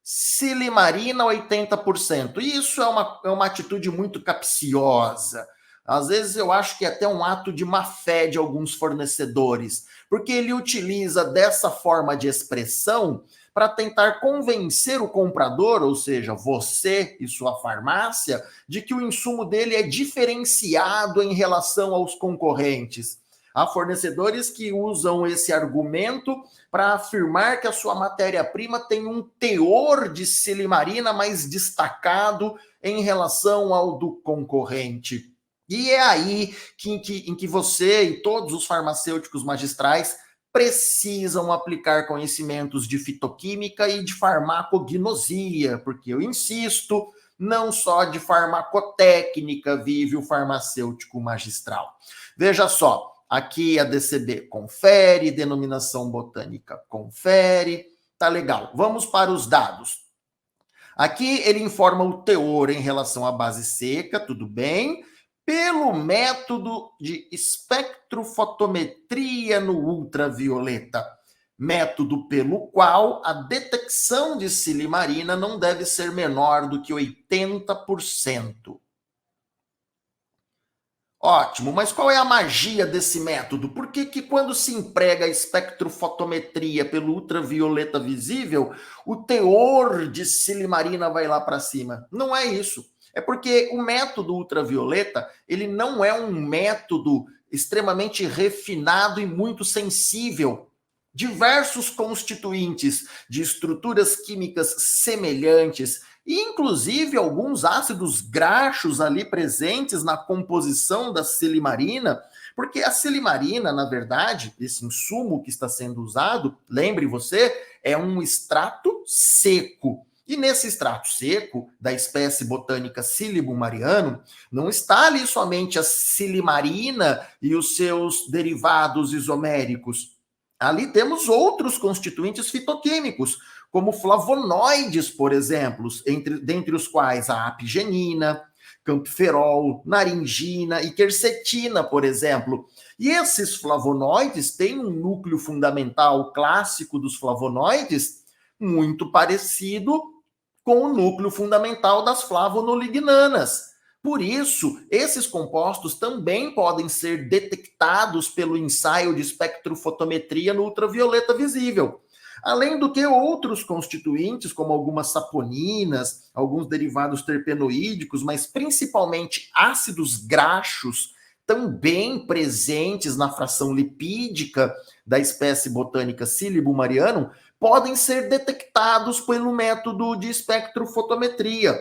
Silimarina 80%. Isso é uma atitude muito capciosa. Às vezes eu acho que é até um ato de má fé de alguns fornecedores, porque ele utiliza dessa forma de expressão para tentar convencer o comprador, ou seja, você e sua farmácia, de que o insumo dele é diferenciado em relação aos concorrentes. Há fornecedores que usam esse argumento para afirmar que a sua matéria-prima tem um teor de silimarina mais destacado em relação ao do concorrente. E é aí em que você e todos os farmacêuticos magistrais precisam aplicar conhecimentos de fitoquímica e de farmacognosia, porque eu insisto, não só de farmacotécnica vive o farmacêutico magistral. Veja só, aqui a DCB confere, denominação botânica confere, tá legal. Vamos para os dados. Aqui ele informa o teor em relação à base seca, tudo bem, pelo método de espectrofotometria no ultravioleta, método pelo qual a detecção de silimarina não deve ser menor do que 80%. Ótimo, mas qual é a magia desse método? Por que quando se emprega a espectrofotometria pelo ultravioleta visível, o teor de silimarina vai lá para cima? Não é isso. É porque o método ultravioleta, ele não é um método extremamente refinado e muito sensível. Diversos constituintes de estruturas químicas semelhantes e inclusive alguns ácidos graxos ali presentes na composição da silimarina, porque a silimarina, na verdade, esse insumo que está sendo usado, lembre você, é um extrato seco. E nesse extrato seco, da espécie botânica Silybum marianum, não está ali somente a silimarina e os seus derivados isoméricos. Ali temos outros constituintes fitoquímicos, como flavonoides, por exemplo, dentre os quais a apigenina, campferol, naringina e quercetina, por exemplo. E esses flavonoides têm um núcleo fundamental clássico dos flavonoides muito parecido com o núcleo fundamental das flavonolignanas. Por isso, esses compostos também podem ser detectados pelo ensaio de espectrofotometria no ultravioleta visível. Além do que outros constituintes, como algumas saponinas, alguns derivados terpenoídicos, mas principalmente ácidos graxos, também presentes na fração lipídica da espécie botânica Silybum marianum, podem ser detectados pelo método de espectrofotometria,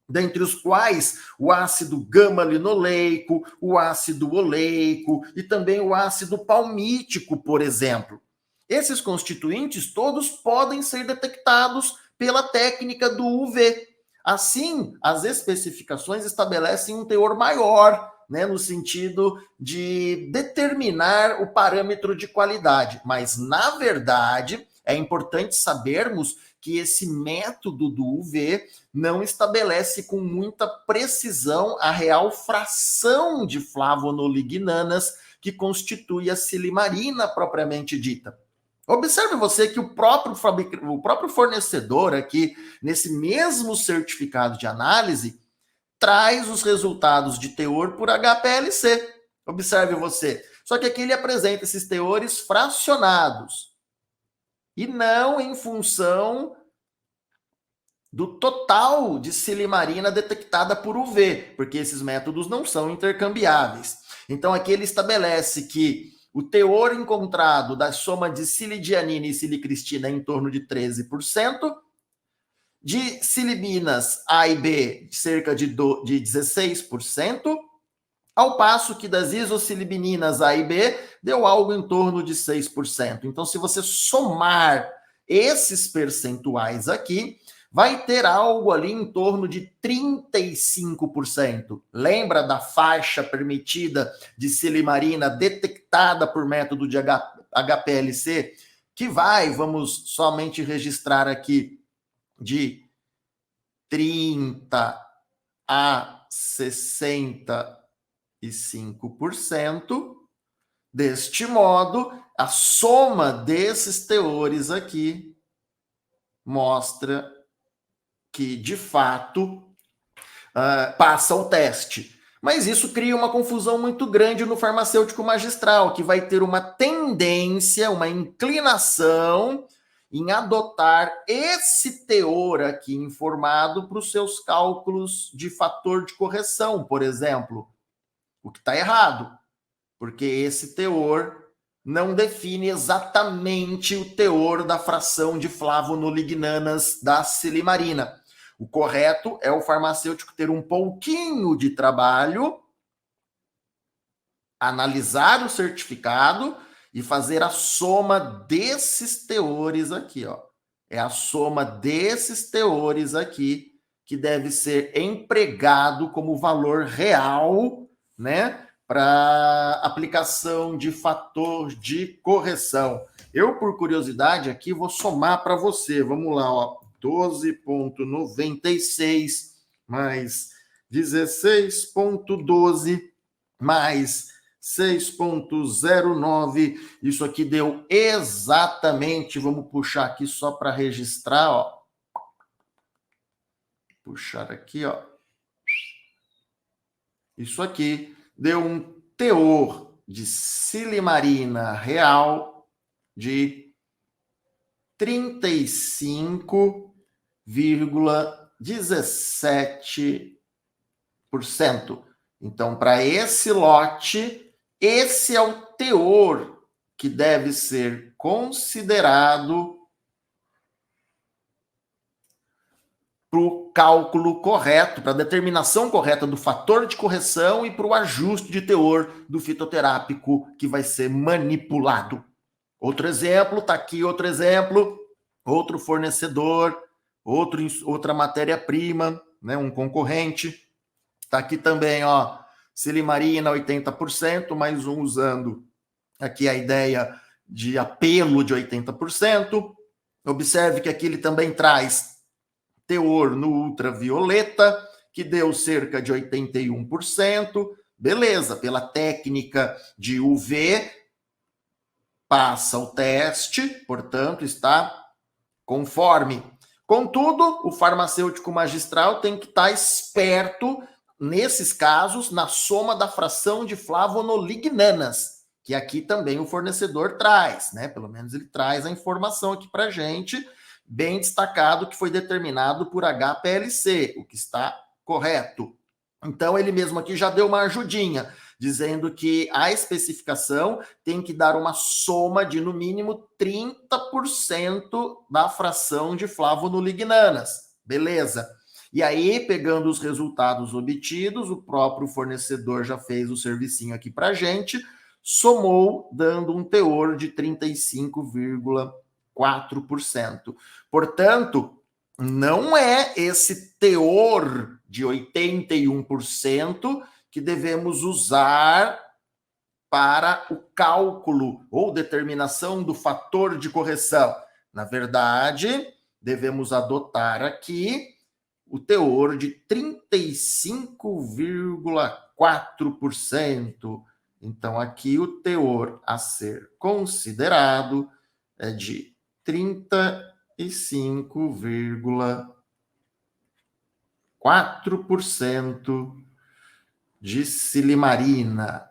dentre os quais o ácido gama-linoleico, o ácido oleico e também o ácido palmítico, por exemplo. Esses constituintes todos podem ser detectados pela técnica do UV. Assim, as especificações estabelecem um teor maior, né, no sentido de determinar o parâmetro de qualidade. Mas, na verdade, é importante sabermos que esse método do UV não estabelece com muita precisão a real fração de flavonolignanas que constitui a silimarina propriamente dita. Observe você que o próprio fornecedor aqui, nesse mesmo certificado de análise, traz os resultados de teor por HPLC. Observe você. Só que aqui ele apresenta esses teores fracionados e não em função do total de silimarina detectada por UV, porque esses métodos não são intercambiáveis. Então aqui ele estabelece que o teor encontrado da soma de silidianina e silicristina é em torno de 13%, de silibinas A e B cerca de 16%, ao passo que das isossilibininas A e B deu algo em torno de 6%. Então, se você somar esses percentuais aqui, vai ter algo ali em torno de 35%. Lembra da faixa permitida de silimarina detectada por método de HPLC, que vai, vamos somente registrar aqui, de 30 a 65%. Deste modo, a soma desses teores aqui mostra que, de fato, passa o teste. Mas isso cria uma confusão muito grande no farmacêutico magistral, que vai ter uma tendência, uma inclinação em adotar esse teor aqui informado para os seus cálculos de fator de correção, por exemplo. O que está errado, porque esse teor não define exatamente o teor da fração de flavonolignanas da silimarina. O correto é o farmacêutico ter um pouquinho de trabalho, analisar o certificado e fazer a soma desses teores aqui, ó. É a soma desses teores aqui que deve ser empregado como valor real, né, para aplicação de fator de correção. Eu, por curiosidade, aqui vou somar para você. Vamos lá, ó. 12,96 mais 16,12 mais 6,09. Isso aqui deu exatamente, vamos puxar aqui só para registrar, ó. Puxar aqui, ó. Isso aqui deu um teor de silimarina real de 35,17%. Então, para esse lote, esse é o teor que deve ser considerado para o cálculo correto, para a determinação correta do fator de correção e para o ajuste de teor do fitoterápico que vai ser manipulado. Outro exemplo, está aqui outro exemplo, outro fornecedor, outra matéria-prima, né, um concorrente. Está aqui também, ó, silimarina 80%, mais um usando aqui a ideia de apelo de 80%. Observe que aqui ele também traz teor no ultravioleta, que deu cerca de 81%. Beleza, pela técnica de UV, passa o teste, portanto, está conforme. Contudo, o farmacêutico magistral tem que estar esperto, nesses casos, na soma da fração de flavonolignanas, que aqui também o fornecedor traz, né? Pelo menos ele traz a informação aqui para a gente, bem destacado que foi determinado por HPLC, o que está correto. Então, ele mesmo aqui já deu uma ajudinha, dizendo que a especificação tem que dar uma soma de, no mínimo, 30% da fração de flavonolignanas. Beleza. E aí, pegando os resultados obtidos, o próprio fornecedor já fez o servicinho aqui para a gente, somou, dando um teor de 35,4%. Portanto, não é esse teor de 81% que devemos usar para o cálculo ou determinação do fator de correção. Na verdade, devemos adotar aqui o teor de 35,4%. Então, aqui o teor a ser considerado é de 35,4% de silimarina.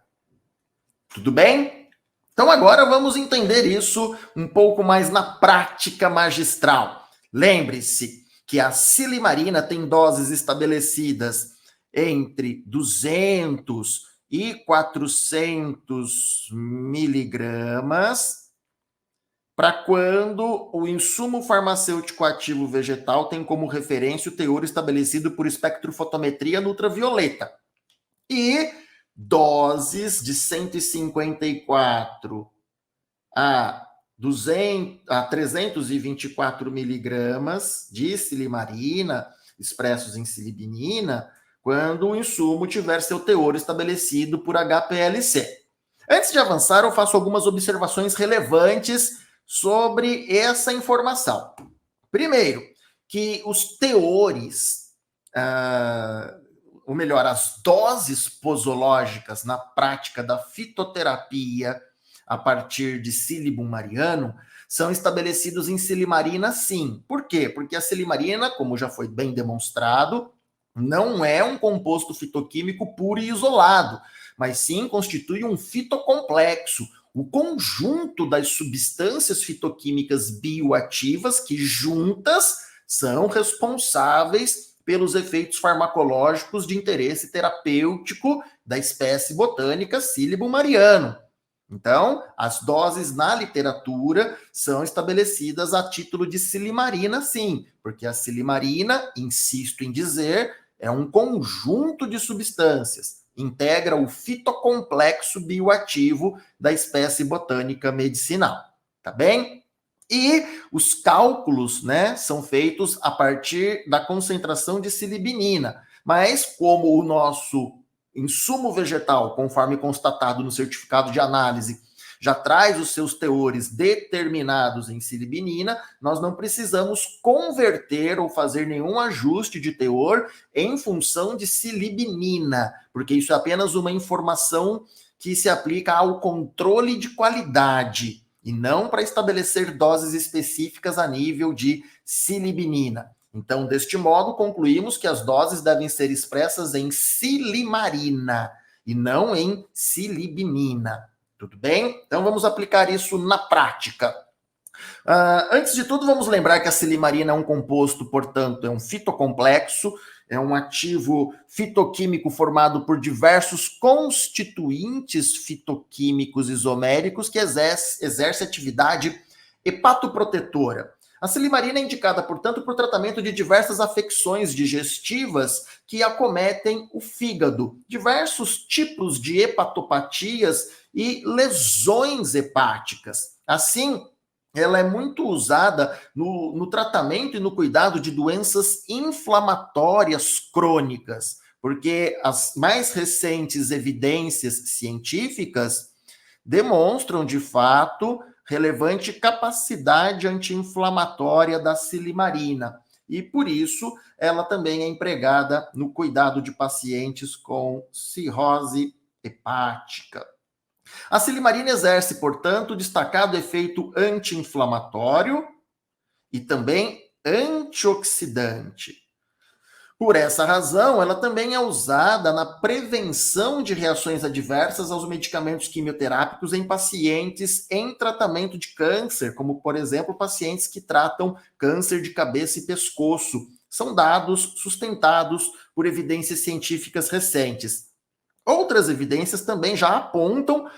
Tudo bem? Então agora vamos entender isso um pouco mais na prática magistral. Lembre-se que a silimarina tem doses estabelecidas entre 200 e 400 miligramas para quando o insumo farmacêutico ativo vegetal tem como referência o teor estabelecido por espectrofotometria no ultravioleta. E doses de 154 a 324 miligramas de silimarina, expressos em silibinina, quando o insumo tiver seu teor estabelecido por HPLC. Antes de avançar, eu faço algumas observações relevantes sobre essa informação. Primeiro, que os teores, ou melhor, as doses posológicas na prática da fitoterapia a partir de Silibum mariano são estabelecidos em silimarina, sim. Por quê? Porque a silimarina, como já foi bem demonstrado, não é um composto fitoquímico puro e isolado, mas sim constitui um fitocomplexo, o conjunto das substâncias fitoquímicas bioativas que juntas são responsáveis pelos efeitos farmacológicos de interesse terapêutico da espécie botânica Silibum mariano. Então, as doses na literatura são estabelecidas a título de silimarina, sim, porque a silimarina, insisto em dizer, é um conjunto de substâncias, integra o fitocomplexo bioativo da espécie botânica medicinal, tá bem? E os cálculos, né, são feitos a partir da concentração de silibinina, mas como o nosso insumo vegetal, conforme constatado no certificado de análise, já traz os seus teores determinados em silibinina, nós não precisamos converter ou fazer nenhum ajuste de teor em função de silibinina, porque isso é apenas uma informação que se aplica ao controle de qualidade e não para estabelecer doses específicas a nível de silibinina. Então, deste modo, concluímos que as doses devem ser expressas em silimarina e não em silibinina. Tudo bem? Então, vamos aplicar isso na prática. Antes de tudo, vamos lembrar que a silimarina é um composto, portanto, é um fitocomplexo, é um ativo fitoquímico formado por diversos constituintes fitoquímicos isoméricos que exerce atividade hepatoprotetora. A silimarina é indicada, portanto, para o tratamento de diversas afecções digestivas que acometem o fígado, diversos tipos de hepatopatias e lesões hepáticas. Assim, ela é muito usada no tratamento e no cuidado de doenças inflamatórias crônicas, porque as mais recentes evidências científicas demonstram, de fato, relevante capacidade anti-inflamatória da silimarina. E, por isso, ela também é empregada no cuidado de pacientes com cirrose hepática. A silimarina exerce, portanto, destacado efeito anti-inflamatório e também antioxidante. Por essa razão, ela também é usada na prevenção de reações adversas aos medicamentos quimioterápicos em pacientes em tratamento de câncer, como, por exemplo, pacientes que tratam câncer de cabeça e pescoço. São dados sustentados por evidências científicas recentes. Outras evidências também já apontam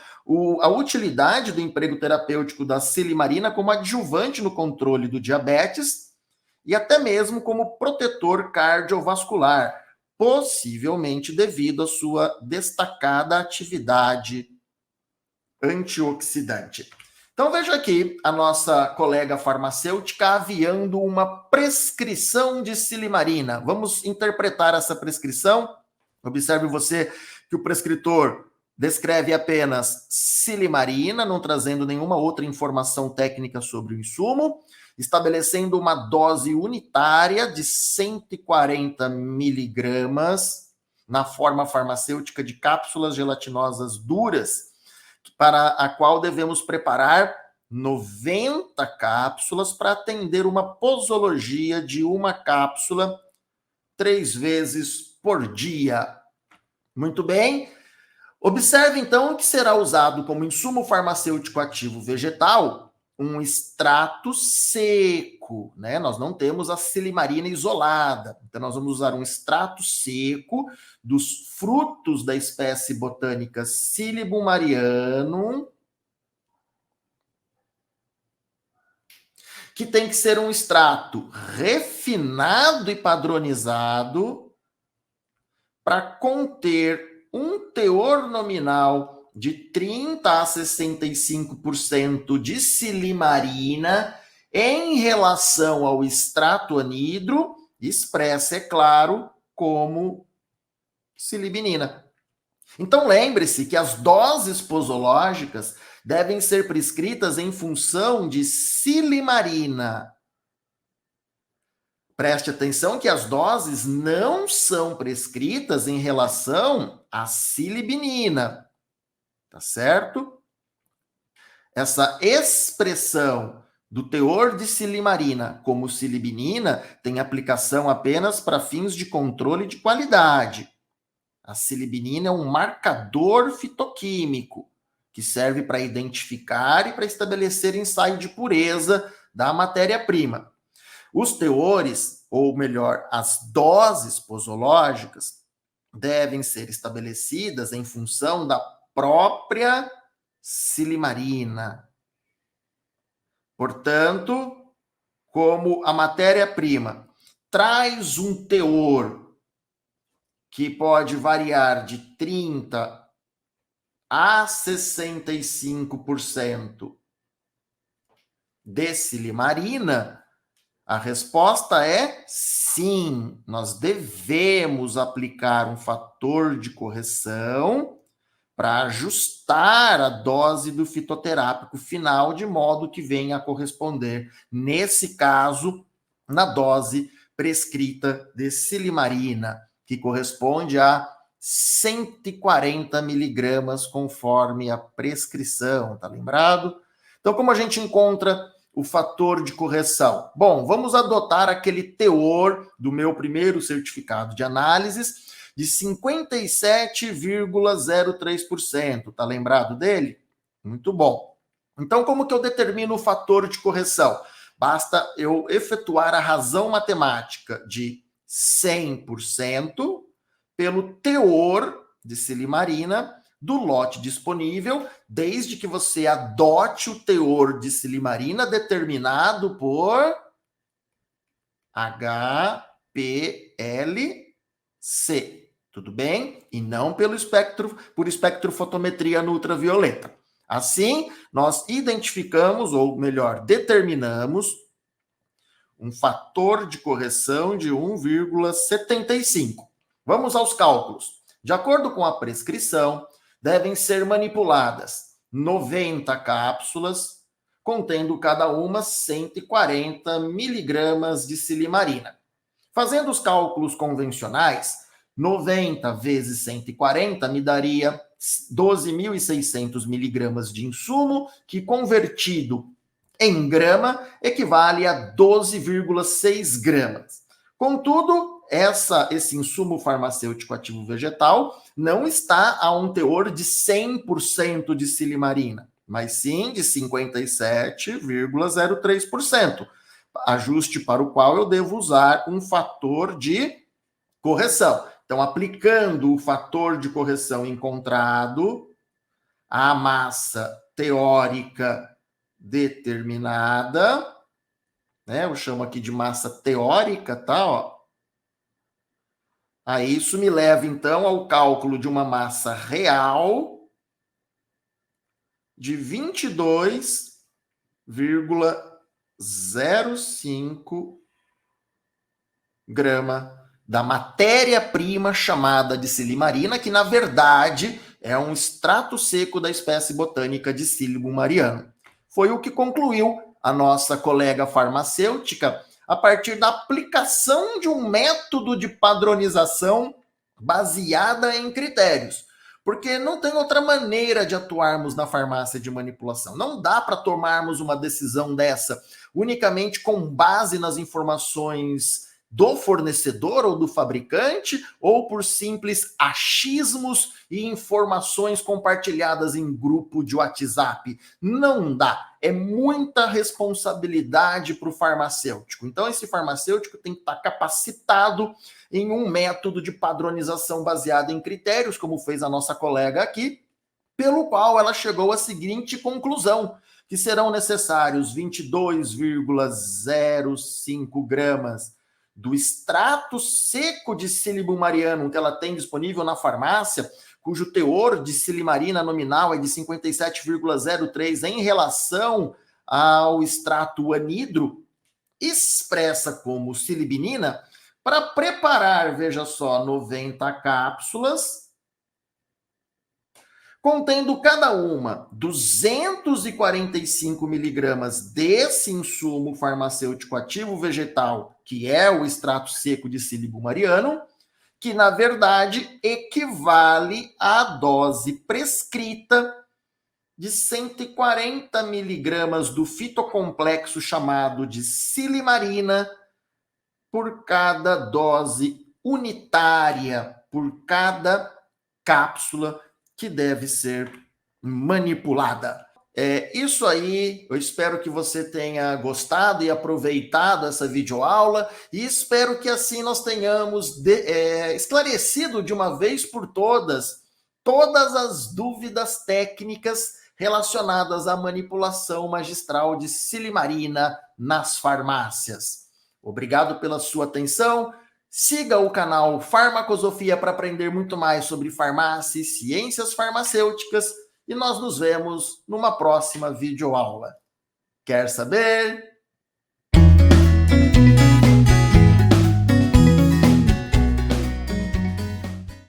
a utilidade do emprego terapêutico da silimarina como adjuvante no controle do diabetes e até mesmo como protetor cardiovascular, possivelmente devido à sua destacada atividade antioxidante. Então veja aqui a nossa colega farmacêutica aviando uma prescrição de silimarina. Vamos interpretar essa prescrição? Observe você que o prescritor descreve apenas silimarina, não trazendo nenhuma outra informação técnica sobre o insumo, estabelecendo uma dose unitária de 140 miligramas na forma farmacêutica de cápsulas gelatinosas duras, para a qual devemos preparar 90 cápsulas para atender uma posologia de uma cápsula 3 vezes por dia. Muito bem. Observe, então, que será usado como insumo farmacêutico ativo vegetal um extrato seco, né? Nós não temos a silimarina isolada. Então, nós vamos usar um extrato seco dos frutos da espécie botânica Silybum marianum, que tem que ser um extrato refinado e padronizado para conter um teor nominal de 30 a 65% de silimarina em relação ao extrato anidro, expressa, é claro, como silibinina. Então, lembre-se que as doses posológicas devem ser prescritas em função de silimarina. Preste atenção que as doses não são prescritas em relação à silibinina, tá certo? Essa expressão do teor de silimarina como silibinina tem aplicação apenas para fins de controle de qualidade. A silibinina é um marcador fitoquímico que serve para identificar e para estabelecer ensaio de pureza da matéria-prima. Os teores, ou melhor, as doses posológicas, devem ser estabelecidas em função da própria silimarina. Portanto, como a matéria-prima traz um teor que pode variar de 30 a 65% de silimarina, a resposta é sim, nós devemos aplicar um fator de correção para ajustar a dose do fitoterápico final, de modo que venha a corresponder, nesse caso, na dose prescrita de silimarina, que corresponde a 140 miligramas, conforme a prescrição, tá lembrado? Então, como a gente encontra o fator de correção? Bom, vamos adotar aquele teor do meu primeiro certificado de análises de 57,03%. Tá lembrado dele? Muito bom. Então, como que eu determino o fator de correção? Basta eu efetuar a razão matemática de 100% pelo teor de silimarina do lote disponível, desde que você adote o teor de silimarina determinado por HPLC, tudo bem? E não por espectrofotometria no ultravioleta. Assim, nós identificamos, ou melhor, determinamos um fator de correção de 1,75. Vamos aos cálculos. De acordo com a prescrição, devem ser manipuladas 90 cápsulas, contendo cada uma 140 miligramas de silimarina. Fazendo os cálculos convencionais, 90 vezes 140 me daria 12.600 miligramas de insumo, que convertido em grama equivale a 12,6 gramas. Contudo, esse insumo farmacêutico ativo vegetal não está a um teor de 100% de silimarina, mas sim de 57,03%, ajuste para o qual eu devo usar um fator de correção. Então, aplicando o fator de correção encontrado à massa teórica determinada, né? Eu chamo aqui de massa teórica, tá? Ó. Aí isso me leva, então, ao cálculo de uma massa real de 22,05 grama da matéria-prima chamada de silimarina, que, na verdade, é um extrato seco da espécie botânica de Silybum marianum. Foi o que concluiu a nossa colega farmacêutica a partir da aplicação de um método de padronização baseada em critérios. porque não tem outra maneira de atuarmos na farmácia de manipulação. Não dá para tomarmos uma decisão dessa unicamente com base nas informações do fornecedor ou do fabricante, ou por simples achismos e informações compartilhadas em grupo de WhatsApp. Não dá. É muita responsabilidade para o farmacêutico. Então, esse farmacêutico tem que estar capacitado em um método de padronização baseado em critérios, como fez a nossa colega aqui, pelo qual ela chegou à seguinte conclusão: que serão necessários 22,05 gramas do extrato seco de silibumariano que ela tem disponível na farmácia, cujo teor de silimarina nominal é de 57,03 em relação ao extrato anidro, expressa como silibinina, para preparar, veja só, 90 cápsulas, contendo cada uma 245 miligramas desse insumo farmacêutico ativo vegetal, que é o extrato seco de silibumariano, que, na verdade, equivale à dose prescrita de 140 miligramas do fitocomplexo chamado de silimarina por cada dose unitária, por cada cápsula que deve ser manipulada. É isso aí, eu espero que você tenha gostado e aproveitado essa videoaula e espero que assim nós tenhamos esclarecido de uma vez por todas as dúvidas técnicas relacionadas à manipulação magistral de silimarina nas farmácias. Obrigado pela sua atenção. Siga o canal Farmacosofia para aprender muito mais sobre farmácia e ciências farmacêuticas e nós nos vemos numa próxima videoaula. Quer saber?